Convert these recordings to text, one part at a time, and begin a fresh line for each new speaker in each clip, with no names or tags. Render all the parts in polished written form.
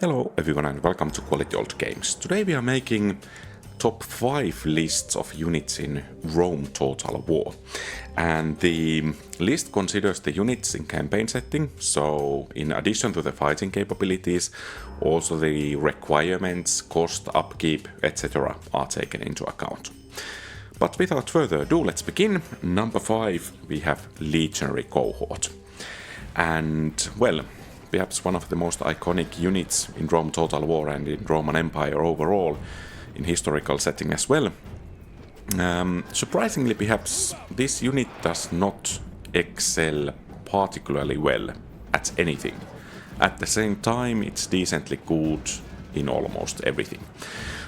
Hello everyone and welcome to Quality Old Games. Today we are making top 5 lists of units in Rome Total War. And the list considers the units in campaign setting, so in addition to the fighting capabilities, also the requirements, cost, upkeep, etc. are taken into account. But without further ado, let's begin. Number 5, we have Legionary Cohort. And well, perhaps one of the most iconic units in Rome Total War and in Roman Empire overall, in historical setting as well. Surprisingly, perhaps this unit does not excel particularly well at anything. At the same time, it's decently good in almost everything.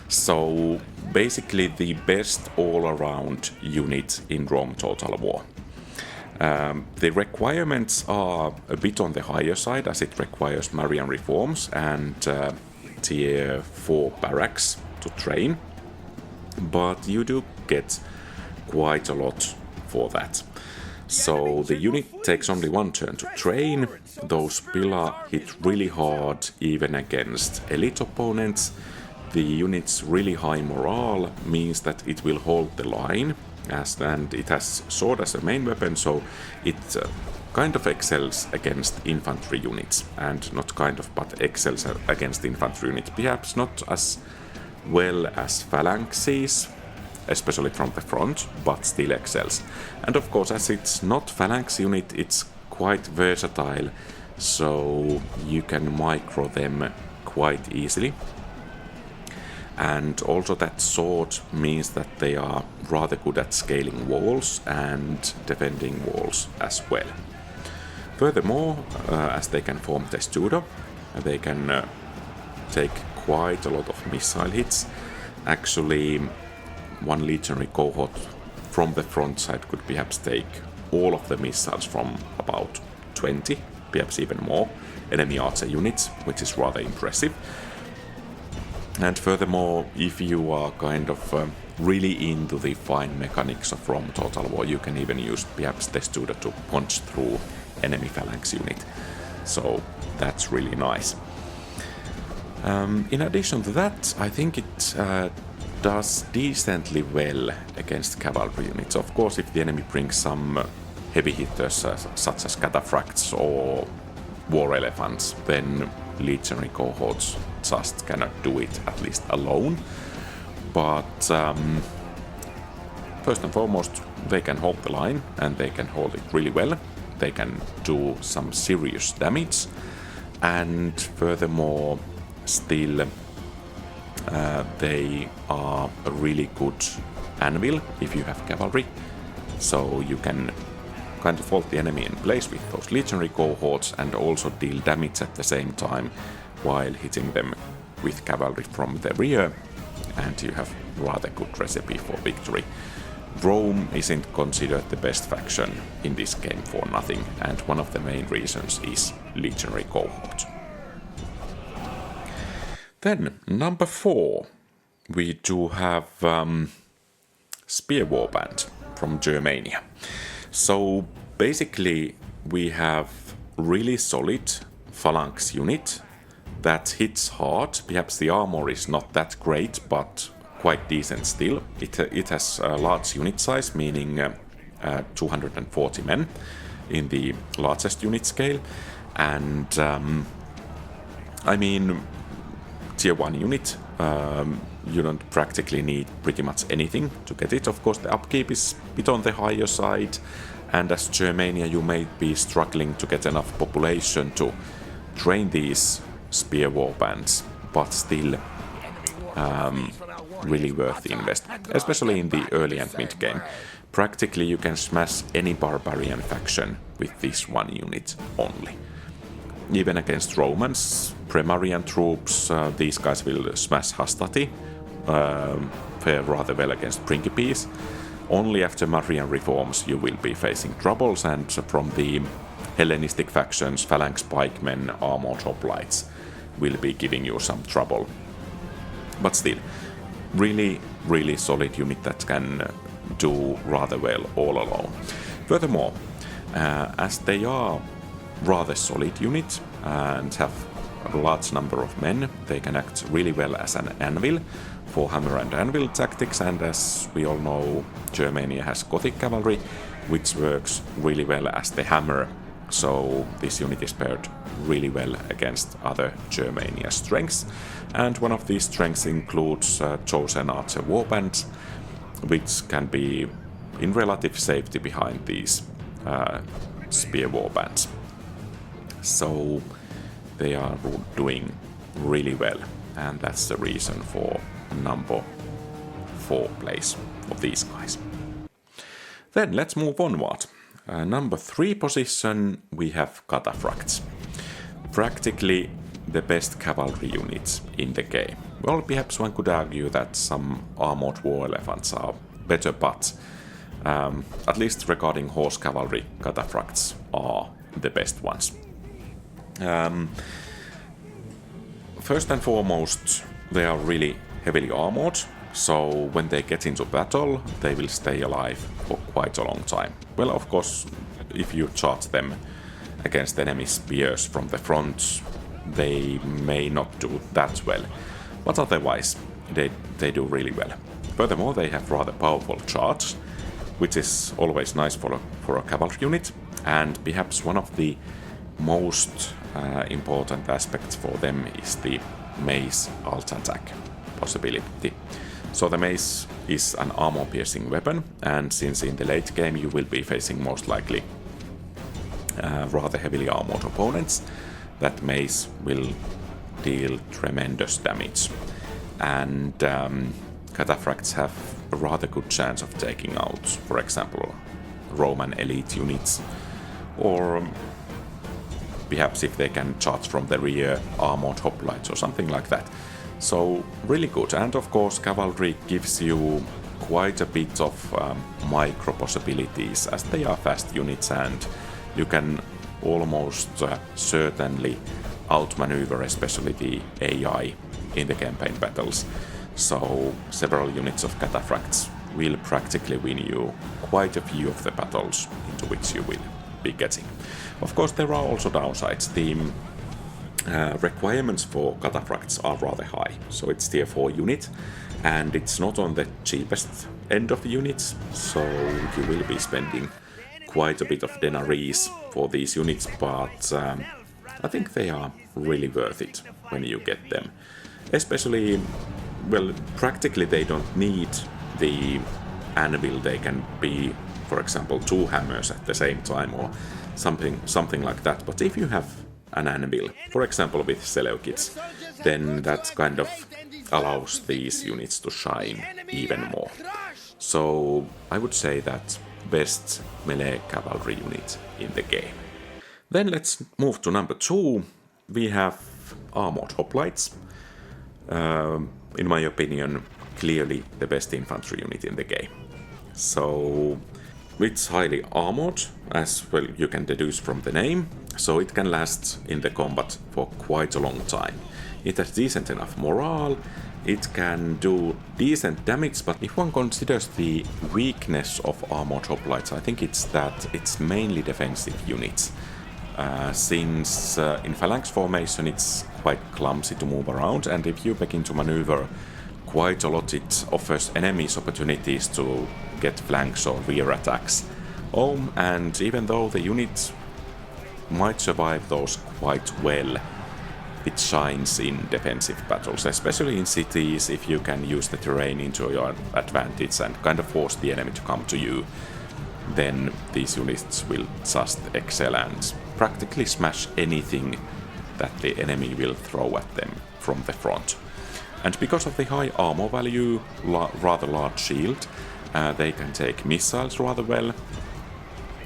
So basically the best all-around unit in Rome Total War. The requirements are a bit on the higher side, as it requires Marian reforms and tier 4 barracks to train, but you do get quite a lot for that. So the unit takes only one turn to train, those pillar hit really hard even against elite opponents. The unit's really high morale means that it will hold the line, and it has sword as a main weapon, so it kind of excels against infantry units, and not kind of, but excels against infantry units. Perhaps not as well as phalanxes, especially from the front, but still excels. And of course, as it's not phalanx unit, it's quite versatile, so you can micro them quite easily. And also that sword means that they are rather good at scaling walls and defending walls as well. Furthermore, as they can form testudo, they can take quite a lot of missile hits. Actually, one legionary cohort from the front side could perhaps take all of the missiles from about 20, perhaps even more, enemy archer units, which is rather impressive. And furthermore, if you are kind of really into the fine mechanics of Rome Total War, you can even use perhaps testudo to punch through enemy phalanx unit. So that's really nice. In addition to that, I think it does decently well against cavalry units. Of course, if the enemy brings some heavy hitters such as cataphracts or war elephants, then legionary cohorts just cannot do it, at least alone. But first and foremost, they can hold the line, and they can hold it really well. They can do some serious damage, and furthermore, still they are a really good anvil if you have cavalry. So you can kind of hold the enemy in place with those legionary cohorts and also deal damage at the same time while hitting them with cavalry from the rear, and you have rather good recipe for victory. Rome isn't considered the best faction in this game for nothing, and one of the main reasons is legionary cohort. Then, number 4, we do have Spear Warband from Germania. So basically we have really solid phalanx unit that hits hard. Perhaps the armor is not that great, but quite decent still. It has a large unit size, meaning 240 men in the largest unit scale. And I mean, tier 1 unit, you don't practically need pretty much anything to get it. Of course, the upkeep is a bit on the higher side, and as Germania, you may be struggling to get enough population to train these spear warbands, but still really worth the investment, especially in the early and mid game. Practically, you can smash any barbarian faction with this one unit only. Even against Romans, Premarian troops, these guys will smash Hastati, fare rather well against Principes. Only after Marian reforms you will be facing troubles, and from the Hellenistic factions, Phalanx pikemen, armored hoplites will be giving you some trouble. But still, really solid unit that can do rather well all alone. Furthermore, as they are rather solid unit and have a large number of men, they can act really well as an anvil for hammer and anvil tactics, and as we all know, Germania has Gothic cavalry, which works really well as the hammer, so this unit is paired really well against other Germania strengths. And one of these strengths includes chosen archer warband, which can be in relative safety behind these spear warbands. So they are doing really well, and that's the reason for number 4 place of these guys. Then let's move onward. Number 3 position we have cataphracts. Practically the best cavalry units in the game. Well, perhaps one could argue that some armored war elephants are better, but at least regarding horse cavalry, cataphracts are the best ones. First and foremost, they are really heavily armored, so when they get into battle, they will stay alive for quite a long time. Well, of course, if you charge them against enemy spears from the front, they may not do that well, but otherwise they do really well. Furthermore, they have rather powerful charge, which is always nice for a cavalry unit, and perhaps one of the most important aspects for them is the mace alt attack possibility. So the mace is an armor-piercing weapon, and since in the late game you will be facing most likely rather heavily armored opponents, that mace will deal tremendous damage. And cataphracts have a rather good chance of taking out, for example, Roman elite units, or perhaps if they can charge from the rear, armored hoplites or something like that. So really good. And of course cavalry gives you quite a bit of micro possibilities, as they are fast units and you can almost certainly outmaneuver especially the AI in the campaign battles. So several units of cataphracts will practically win you quite a few of the battles into which you will be getting. Of course there are also downsides. The requirements for cataphracts are rather high, so it's tier 4 unit and it's not on the cheapest end of the units, so you will be spending quite a bit of denaries for these units, but I think they are really worth it when you get them. Especially, well, practically they don't need the anvil, they can be, for example, 2 hammers at the same time or something like that, but if you have an anvil, for example with Seleucids, then that kind of allows these units to shine even more. So I would say that best melee cavalry unit in the game. Then let's move to number 2. We have armored hoplites. In my opinion, clearly the best infantry unit in the game. So it's highly armored, as well you can deduce from the name, so it can last in the combat for quite a long time. It has decent enough morale, it can do decent damage, but if one considers the weakness of armored hoplites, I think it's that it's mainly defensive units. Since in phalanx formation it's quite clumsy to move around, and if you begin to maneuver quite a lot, it offers enemies opportunities to get flanks or rear attacks. And even though the unit might survive those quite well, it shines in defensive battles, especially in cities. If you can use the terrain into your advantage and kind of force the enemy to come to you, then these units will just excel and practically smash anything that the enemy will throw at them from the front. And because of the high armor value, rather large shield, they can take missiles rather well.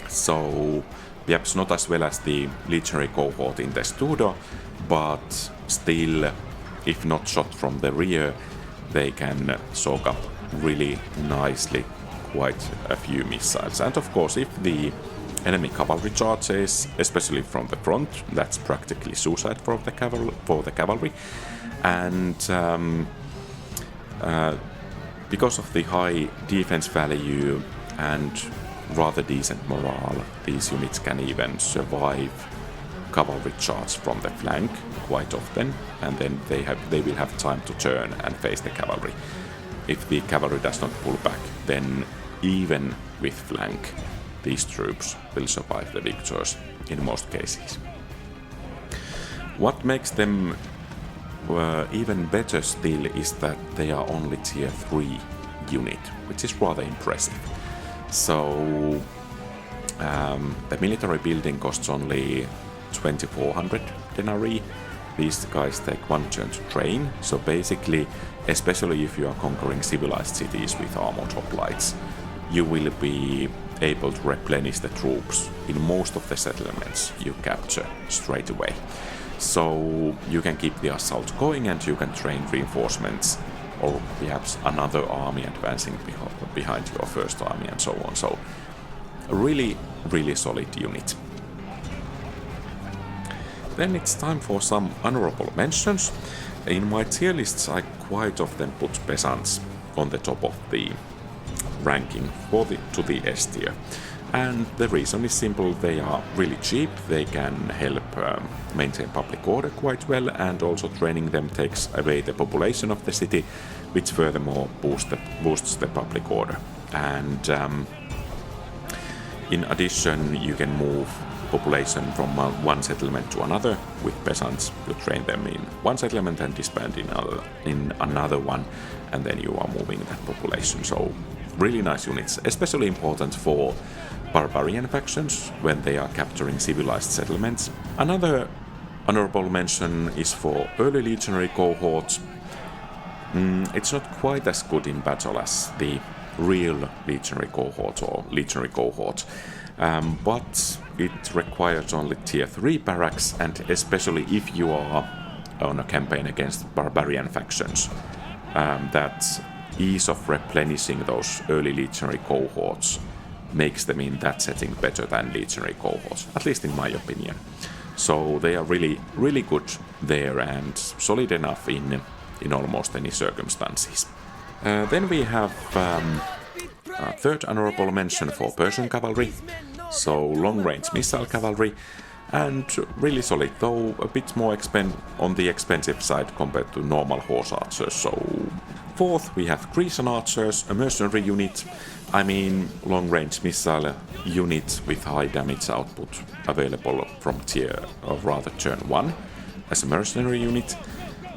So perhaps not as well as the legionary cohort in the Testudo, but still, if not shot from the rear, they can soak up really nicely quite a few missiles. And of course, if the enemy cavalry charges, especially from the front, that's practically suicide for the cavalry. And because of the high defense value and rather decent morale, these units can even survive cavalry charge from the flank quite often, and then they will have time to turn and face the cavalry. If the cavalry does not pull back, then even with flank, these troops will survive the victors in most cases. What makes them even better still is that they are only tier 3 unit, which is rather impressive. So the military building costs only 2400 denarii. These guys take 1 turn to train, so basically, especially if you are conquering civilized cities with armored hoplites, you will be able to replenish the troops in most of the settlements you capture straight away. So you can keep the assault going and you can train reinforcements or perhaps another army advancing behind your first army and so on. So a really, really solid unit. Then it's time for some honorable mentions. In my tier lists I quite often put peasants on the top of the ranking to the S tier. And the reason is simple, they are really cheap, they can help maintain public order quite well, and also training them takes away the population of the city, which furthermore boosts the public order. And in addition, you can move population from one settlement to another with peasants. You train them in one settlement and disband in another one, and then you are moving that population. So really nice units, especially important for barbarian factions when they are capturing civilized settlements. Another honorable mention is for early legionary cohorts. It's not quite as good in battle as the real legionary cohort or legionary cohort, but it requires only tier 3 barracks, and especially if you are on a campaign against barbarian factions, that ease of replenishing those early legionary cohorts makes them in that setting better than legionary cohorts, at least in my opinion. So they are really, really good there and solid enough in almost any circumstances. Then we have a third honorable mention for Persian cavalry, so long-range missile cavalry, and really solid, though a bit more on the expensive side compared to normal horse archers. So fourth, we have Grecian archers, a mercenary unit. I mean, long-range missile unit with high damage output, available from turn 1 as a mercenary unit.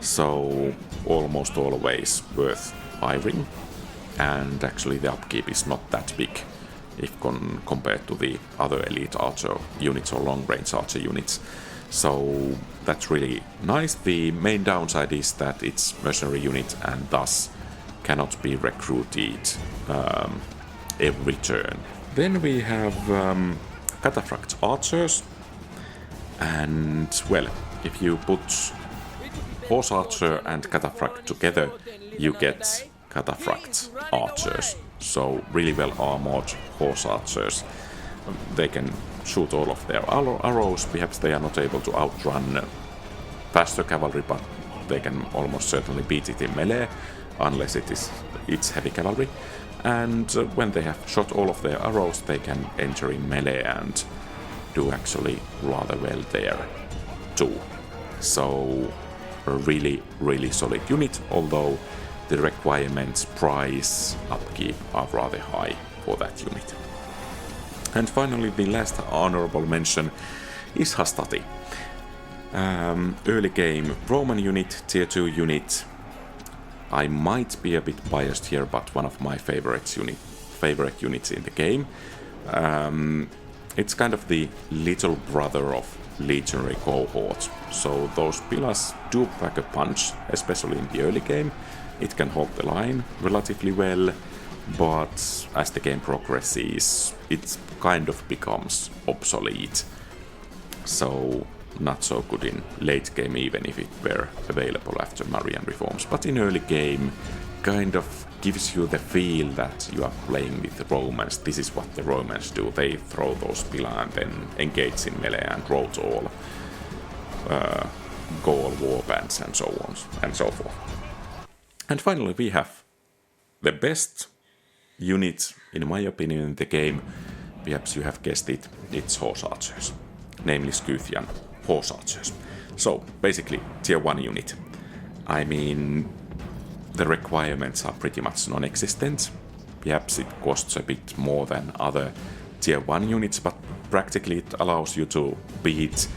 So almost always worth hiring, and actually the upkeep is not that big if compared to the other elite archer units or long-range archer units. So that's really nice. The main downside is that it's mercenary unit and thus cannot be recruited every turn. Then we have cataphract archers, and well, if you put horse archer and cataphract together, you get cataphract archers. So really well armored horse archers. They can shoot all of their arrows. Perhaps they are not able to outrun faster cavalry, but they can almost certainly beat it in melee, unless it's heavy cavalry. And when they have shot all of their arrows, they can enter in melee and do actually rather well there too. So a really, really solid unit, although the requirements, price, upkeep are rather high for that unit. And finally, the last honorable mention is Hastati. Early game Roman unit, tier 2 unit. I might be a bit biased here, but one of my favorite units in the game. It's kind of the little brother of legionary cohorts. So those pillars do pack a punch, especially in the early game. It can hold the line relatively well, but as the game progresses, it kind of becomes obsolete. So not so good in late game, even if it were available after Marian reforms. But in early game, kind of gives you the feel that you are playing with the Romans. This is what the Romans do. They throw those pillars and then engage in melee and roll all Gaul warbands and so on and so forth. And finally, we have the best unit, in my opinion, in the game. Perhaps you have guessed it, it's horse archers, namely Scythian horse archers. So basically tier 1 unit. I mean, the requirements are pretty much non-existent. Perhaps it costs a bit more than other tier 1 units, but practically it allows you to beat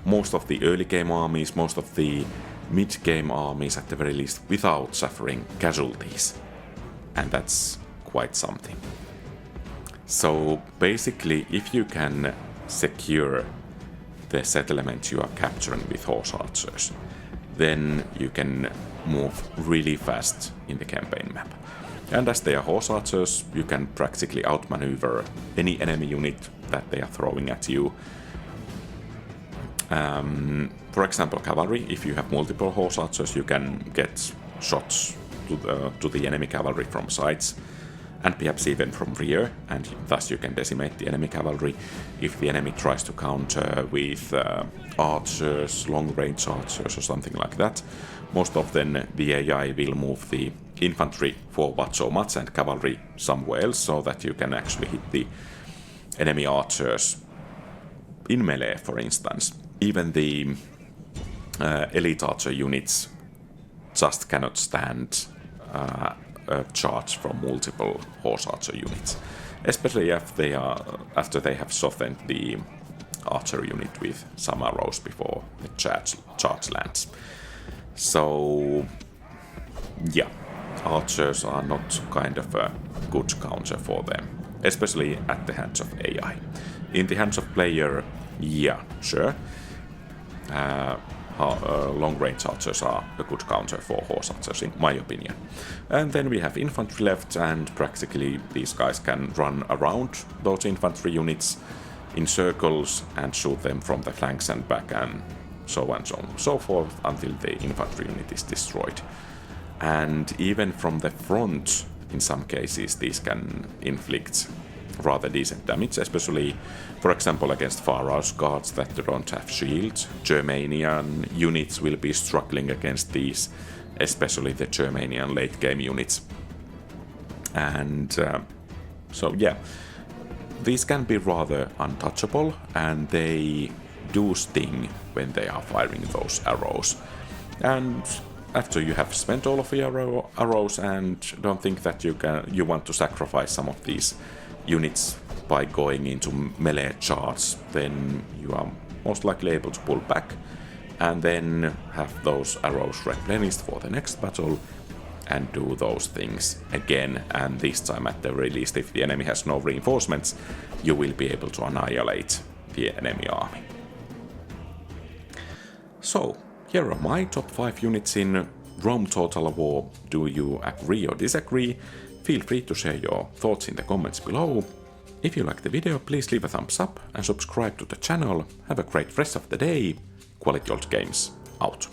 most of the early game armies, most of the mid-game armies at the very least, without suffering casualties. And that's quite something. So basically, if you can secure the settlement you are capturing with horse archers, then you can move really fast in the campaign map. And as they are horse archers, you can practically outmaneuver any enemy unit that they are throwing at you. For example, cavalry, if you have multiple horse archers, you can get shots to the enemy cavalry from sides, and perhaps even from rear, and thus you can decimate the enemy cavalry. If the enemy tries to counter with archers, long-range archers or something like that, most often the AI will move the infantry forward so much and cavalry somewhere else, so that you can actually hit the enemy archers in melee, for instance. Even the elite archer units just cannot stand a charge from multiple horse archer units, especially if they are after they have softened the archer unit with some arrows before the charge lands. So yeah, archers are not kind of a good counter for them, especially at the hands of AI. In the hands of player, yeah, sure. Long-range archers are a good counter for horse archers, in my opinion. And then we have infantry left, and practically these guys can run around those infantry units in circles and shoot them from the flanks and back, and so on and so forth, until the infantry unit is destroyed. And even from the front, in some cases, these can inflict rather decent damage, especially, for example, against Pharaoh's guards that don't have shields. Germanian units will be struggling against these, especially the Germanian late-game units. And so yeah, these can be rather untouchable, and they do sting when they are firing those arrows. And after you have spent all of your arrows and don't think that you want to sacrifice some of these units by going into melee charge, then you are most likely able to pull back and then have those arrows replenished for the next battle and do those things again. And this time, at the very least, if the enemy has no reinforcements, you will be able to annihilate the enemy army. So here are my top 5 units in Rome Total War. Do you agree or disagree? Feel free to share your thoughts in the comments below. If you like the video, please leave a thumbs up and subscribe to the channel. Have a great rest of the day. Quality Old Games out.